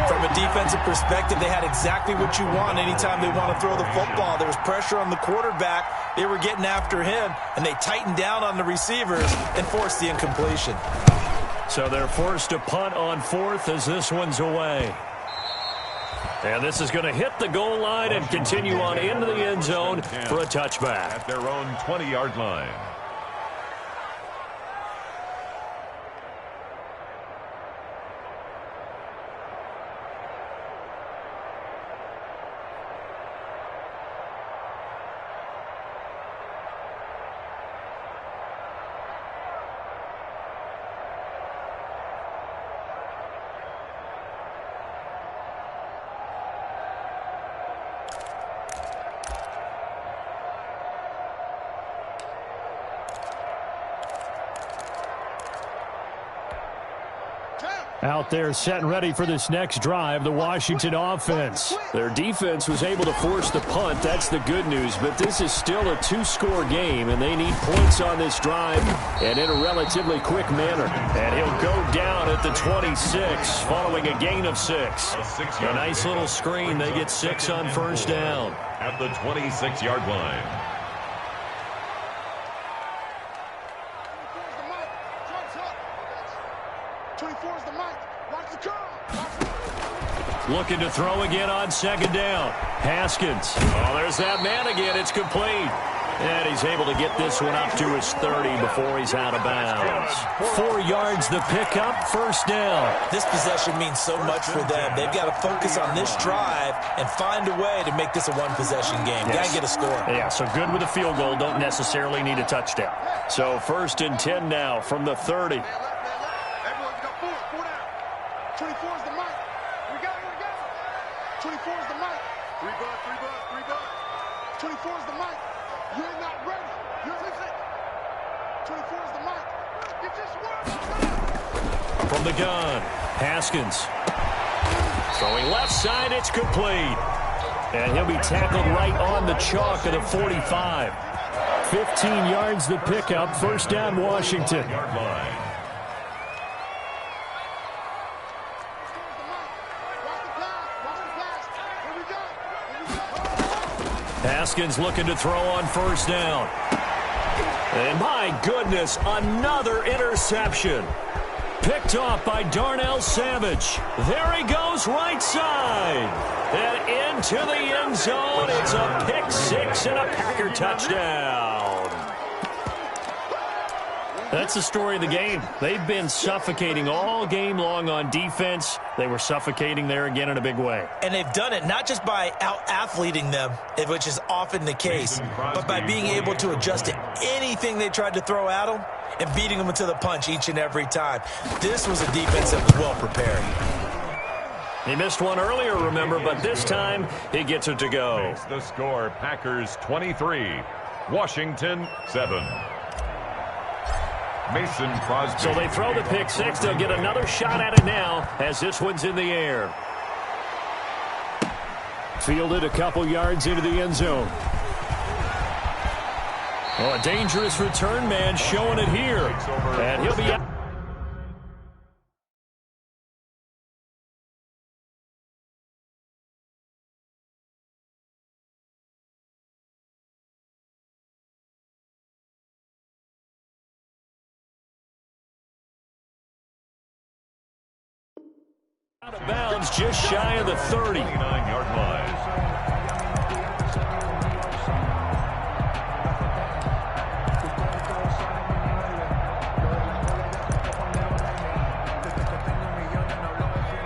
[SPEAKER 3] From a defensive perspective, they had exactly what you want anytime they want to throw the football. There was pressure on the quarterback. They were getting after him, and they tightened down on the receivers and forced the incompletion.
[SPEAKER 2] So they're forced to punt on 4th as this one's away. And this is going to hit the goal line and continue on into the end zone for a touchback.
[SPEAKER 4] At their own 20-yard line.
[SPEAKER 2] Out there set and ready for this next drive, the Washington offense. Their defense was able to force the punt. That's the good news, but this is still a 2-score game, and they need points on this drive and in a relatively quick manner. And he'll go down at the 26 following a gain of 6. A nice little screen. They get 6 on 1st down.
[SPEAKER 4] At the 26-yard line.
[SPEAKER 2] Looking to throw again on 2nd down. Haskins. Oh, there's that man again. It's complete. And he's able to get this one up to his 30 before he's out of bounds. 4 yards the pickup, first down.
[SPEAKER 3] This possession means so much for them. They've got to focus on this drive and find a way to make this a one-possession game. Got to get a score.
[SPEAKER 2] Yeah, so good with a field goal. Don't necessarily need a touchdown. So 1st and 10 now from the 30.
[SPEAKER 5] Everyone, you got 4 down. 24 is the mic. We got it. 24 is the mic. 3 bud. 24 is the mic. You're not ready. You're listening. 24 is the mic. You just won.
[SPEAKER 2] From the gun, Haskins. Throwing left side, it's complete. And he'll be tackled right on the chalk of the 45. 15 yards the pickup, first down Washington. Haskins looking to throw on first down. And my goodness, another interception. Picked off by Darnell Savage. There he goes, right side. And into the end zone. It's a pick 6 and a Packer touchdown. That's the story of the game. They've been suffocating all game long on defense. They were suffocating there again in a big way.
[SPEAKER 3] And they've done it not just by out-athleting them, which is often the case, but by being able to adjust to anything they tried to throw at them and beating them to the punch each and every time. This was a defense that was well prepared.
[SPEAKER 2] He missed one earlier, remember, but this time he gets it to go.
[SPEAKER 4] Makes the score Packers 23, Washington 7. Mason Crosby.
[SPEAKER 2] So they throw the pick 6. They'll get another shot at it now as this one's in the air. Fielded a couple yards into the end zone. Oh, a dangerous return man showing it here. And he'll be out. Out of bounds, just shy of the 30.
[SPEAKER 4] 29-yard line.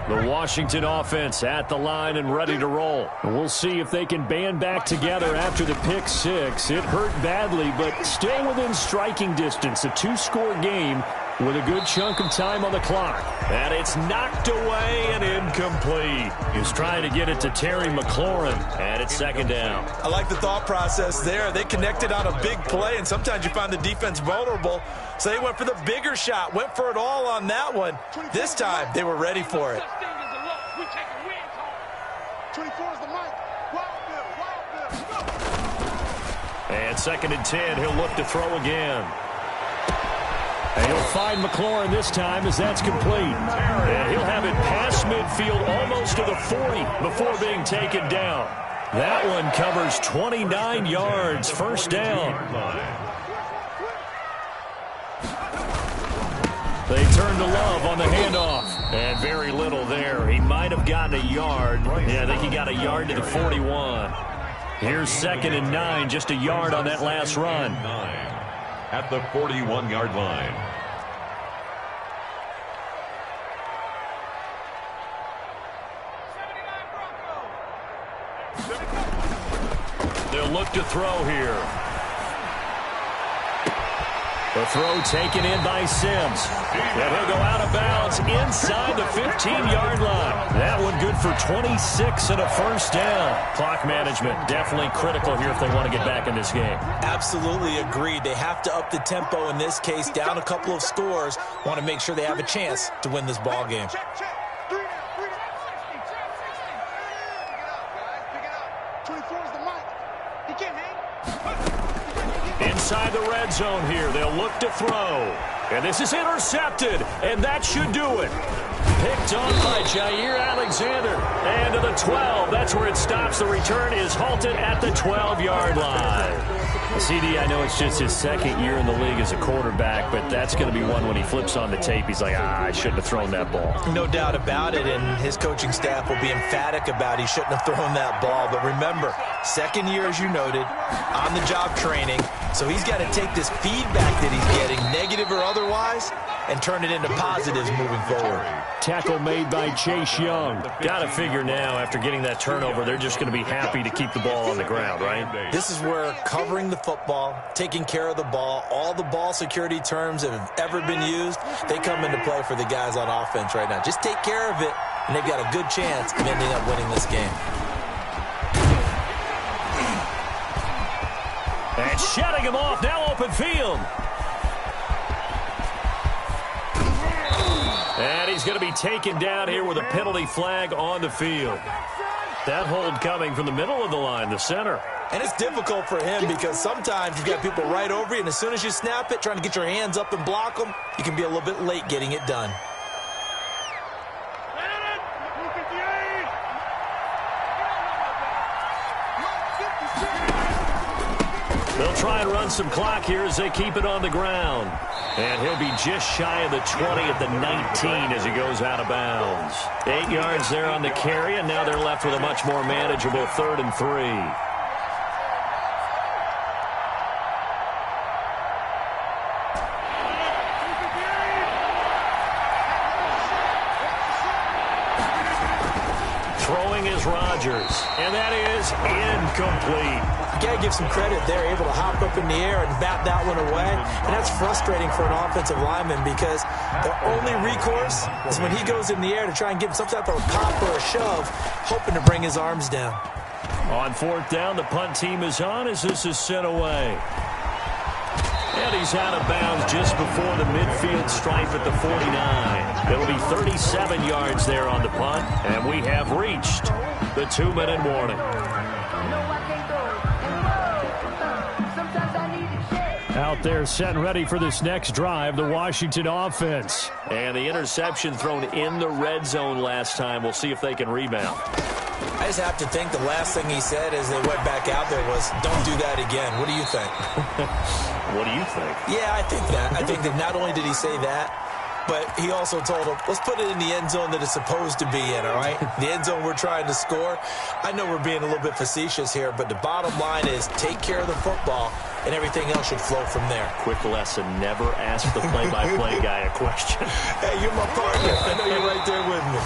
[SPEAKER 2] The Washington offense at the line and ready to roll. And we'll see if they can band back together after the pick 6. It hurt badly, but still within striking distance. A 2-score game with a good chunk of time on the clock. And it's knocked away and incomplete. He's trying to get it to Terry McLaurin, and it's 2nd down.
[SPEAKER 3] I like the thought process there. They connected on a big play, and sometimes you find the defense vulnerable. So they went for the bigger shot, went for it all on that one. This time, they were ready for it.
[SPEAKER 5] 24 is the mic. Wild Bill.
[SPEAKER 2] And 2nd and 10, he'll look to throw again. And he'll find McLaurin this time as that's complete. And he'll have it past midfield almost to the 40 before being taken down. That one covers 29 yards, first down. They turn to Love on the handoff. And very little there. He might have gotten a yard. Yeah, I think he got a yard to the 41. Here's 2nd and 9, just a yard on that last run.
[SPEAKER 4] At the 41-yard line.
[SPEAKER 2] They'll look to throw here. The throw taken in by Sims. And he'll go out of bounds inside the 15-yard line. That one good for 26 and a first down. Clock management definitely critical here if they want to get back in this game.
[SPEAKER 3] Absolutely agreed. They have to up the tempo in this case, down a couple of scores. Want to make sure they have a chance to win this ball game.
[SPEAKER 5] Check. 3 down. 24 is the mic. He can't hang.
[SPEAKER 2] Inside the red zone here, they'll look to throw. And this is intercepted, and that should do it. Picked on by Jair Alexander. And to the 12, that's where it stops. The return is halted at the 12-yard line. CD, I know it's just his 2nd year in the league as a quarterback, but that's going to be one when he flips on the tape. He's like, I shouldn't have thrown that ball.
[SPEAKER 3] No doubt about it, and his coaching staff will be emphatic about he shouldn't have thrown that ball. But remember, Second year, as you noted, on-the-job training. So he's got to take this feedback that he's getting, negative or otherwise, and turn it into positives moving forward.
[SPEAKER 2] Tackle made by Chase Young. Got to figure now, after getting that turnover, they're just going to be happy to keep the ball on the ground, right?
[SPEAKER 3] This is where covering the football, taking care of the ball, all the ball security terms that have ever been used, they come into play for the guys on offense right now. Just take care of it, and they've got a good chance of ending up winning this game.
[SPEAKER 2] And shutting him off, now open field. And he's going to be taken down here with a penalty flag on the field. That hold coming from the middle of the line, the center.
[SPEAKER 3] And it's difficult for him because sometimes you've got people right over you, and as soon as you snap it, trying to get your hands up and block them, you can be a little bit late getting it done.
[SPEAKER 2] They'll try and run some clock here as they keep it on the ground. And he'll be just shy of the 20 at the 19 as he goes out of bounds. 8 yards there on the carry, and now they're left with a much more manageable 3rd and 3. Throwing is Rodgers, and that is incomplete.
[SPEAKER 3] You got to give some credit. They're able to hop up in the air and bat that one away, and that's frustrating for an offensive lineman because the only recourse is when he goes in the air to try and give him some type of a pop or a shove, hoping to bring his arms down.
[SPEAKER 2] On 4th down, the punt team is on as this is sent away. And he's out of bounds just before the midfield stripe at the 49. It'll be 37 yards there on the punt, and we have reached the 2-minute warning. Out there set and ready for this next drive, the Washington offense. And the interception thrown in the red zone last time. We'll see if they can rebound.
[SPEAKER 3] I just have to think the last thing he said as they went back out there was, don't do that again. What do you think?
[SPEAKER 2] What do you think?
[SPEAKER 3] Yeah, I think that. I think that not only did he say that, but he also told him, let's put it in the end zone that it's supposed to be in, all right? The end zone we're trying to score. I know we're being a little bit facetious here, but the bottom line is take care of the football, and everything else should flow from there.
[SPEAKER 2] Quick lesson, never ask the play-by-play guy a question.
[SPEAKER 3] Hey, you're my partner. I know you're right there with me.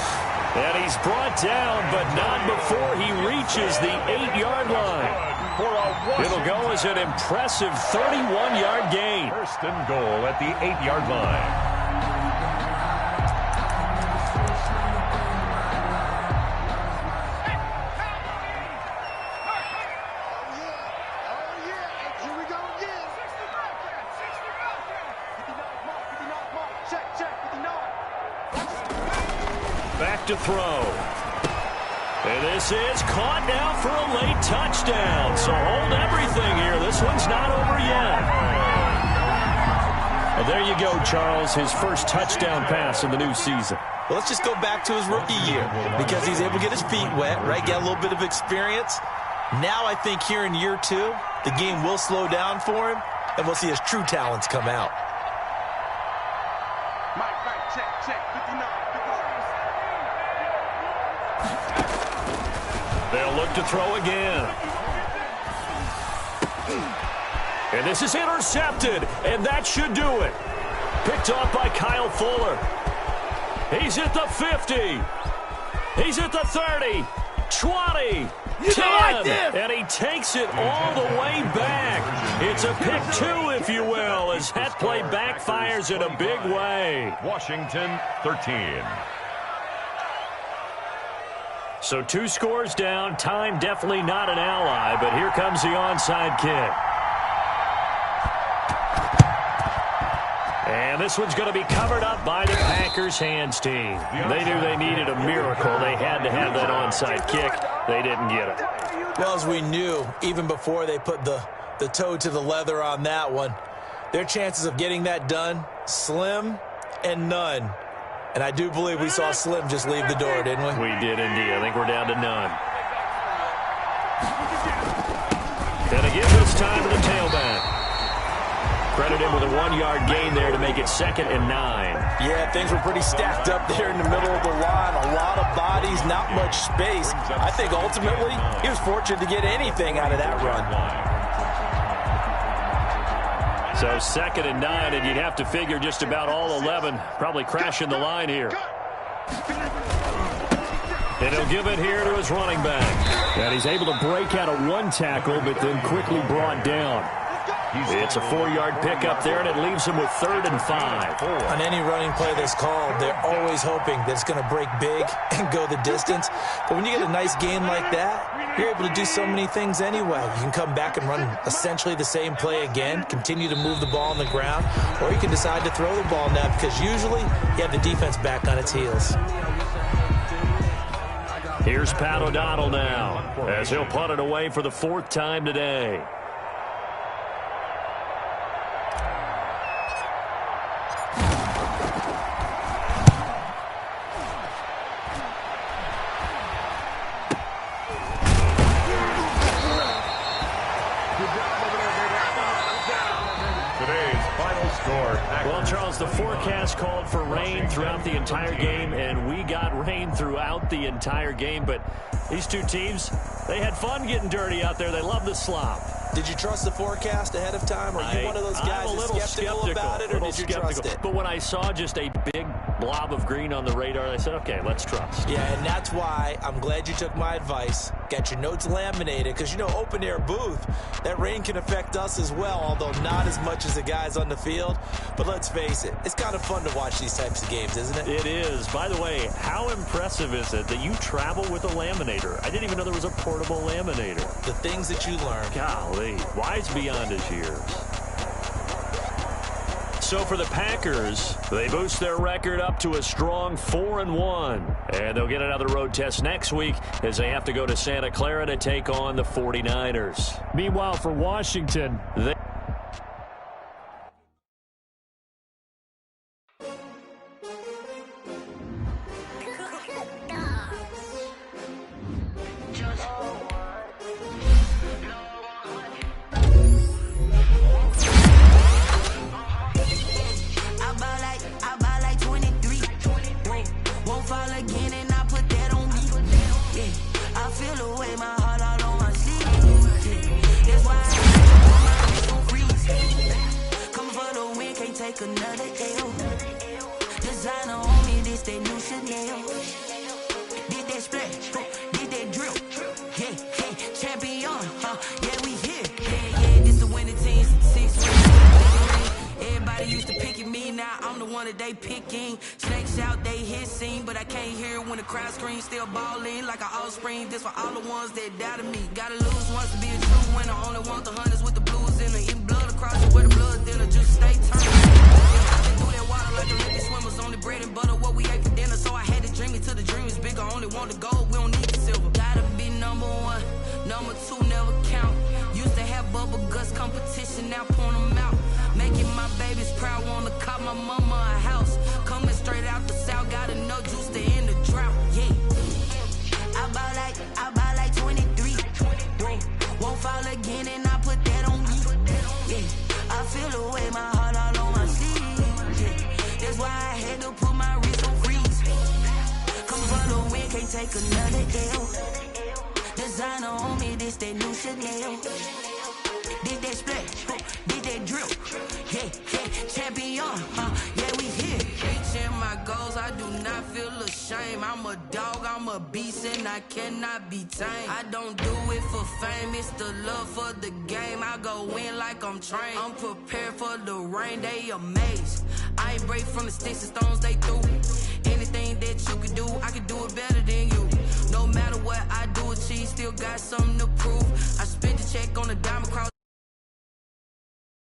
[SPEAKER 2] And he's brought down, but not before he reaches the 8-yard line. It'll go as an impressive 31-yard gain.
[SPEAKER 4] 1st and goal at the 8-yard line.
[SPEAKER 2] Back to throw. And this is caught now for a late touchdown. So hold everything here. This one's not over yet. Well, there you go, Charles. His first touchdown pass in the new season.
[SPEAKER 3] Well, let's just go back to his rookie year because he's able to get his feet wet, right? Get a little bit of experience. Now I think here in year 2, the game will slow down for him, and we'll see his true talents come out.
[SPEAKER 5] Check, 59.
[SPEAKER 2] They'll look to throw again. And this is intercepted, and that should do it. Picked off by Kyle Fuller. He's at the 50. He's at the 30, 20, 10, and he takes it all the way back. It's a pick 2, if you will, as that play backfires in a big way.
[SPEAKER 4] Washington 13.
[SPEAKER 2] So 2 scores down. Time definitely not an ally, but here comes the onside kick. And this one's going to be covered up by the Packers hands team. They knew they needed a miracle. They had to have that onside kick. They didn't get it.
[SPEAKER 3] Well, as we knew, even before they put the toe to the leather on that one, their chances of getting that done, slim and none. And I do believe we saw Slim just leave the door, didn't we?
[SPEAKER 2] We did indeed. I think we're down to none. And again this time to the tailback. Credit him with a 1-yard gain there to make it 2nd and 9.
[SPEAKER 3] Yeah, things were pretty stacked up there in the middle of the line. A lot of bodies, not much space. I think ultimately he was fortunate to get anything out of that run.
[SPEAKER 2] So 2nd and 9, and you'd have to figure just about all 11 probably crashing the line here. And he'll give it here to his running back. And he's able to break out of 1 tackle, but then quickly brought down. It's a 4-yard pickup there, and it leaves him with 3rd and 5.
[SPEAKER 3] On any running play that's called, they're always hoping that it's going to break big and go the distance. But when you get a nice gain like that, you're able to do so many things anyway. You can come back and run essentially the same play again, continue to move the ball on the ground, or you can decide to throw the ball now because usually you have the defense back on its heels.
[SPEAKER 2] Here's Pat O'Donnell now as he'll punt it away for the 4th time today. Well, Charles, the forecast called for rain throughout the entire game, and we got rain throughout the entire game. But these two teams, they had fun getting dirty out there. They love the slop.
[SPEAKER 3] Did you trust the forecast ahead of time? Are you one of those guys that's skeptical about it, or did you trust it?
[SPEAKER 2] But when I saw just a big blob of green on the radar, I said, okay, let's trust.
[SPEAKER 3] Yeah, and that's why I'm glad you took my advice. Got your notes laminated, because, you know, open-air booth, that rain can affect us as well, although not as much as the guys on the field. But let's face it, it's kind of fun to watch these types of games, isn't it?
[SPEAKER 2] It is. By the way, how impressive is it that you travel with a laminator? I didn't even know there was a portable laminator.
[SPEAKER 3] The things that you learn.
[SPEAKER 2] Golly. Wise beyond his years. So for the Packers, they boost their record up to a strong 4-1. And they'll get another road test next week as they have to go to Santa Clara to take on the 49ers. Meanwhile, for Washington, they...
[SPEAKER 7] I'm prepared for the rain, they amazed. I ain't break from the sticks and stones they threw.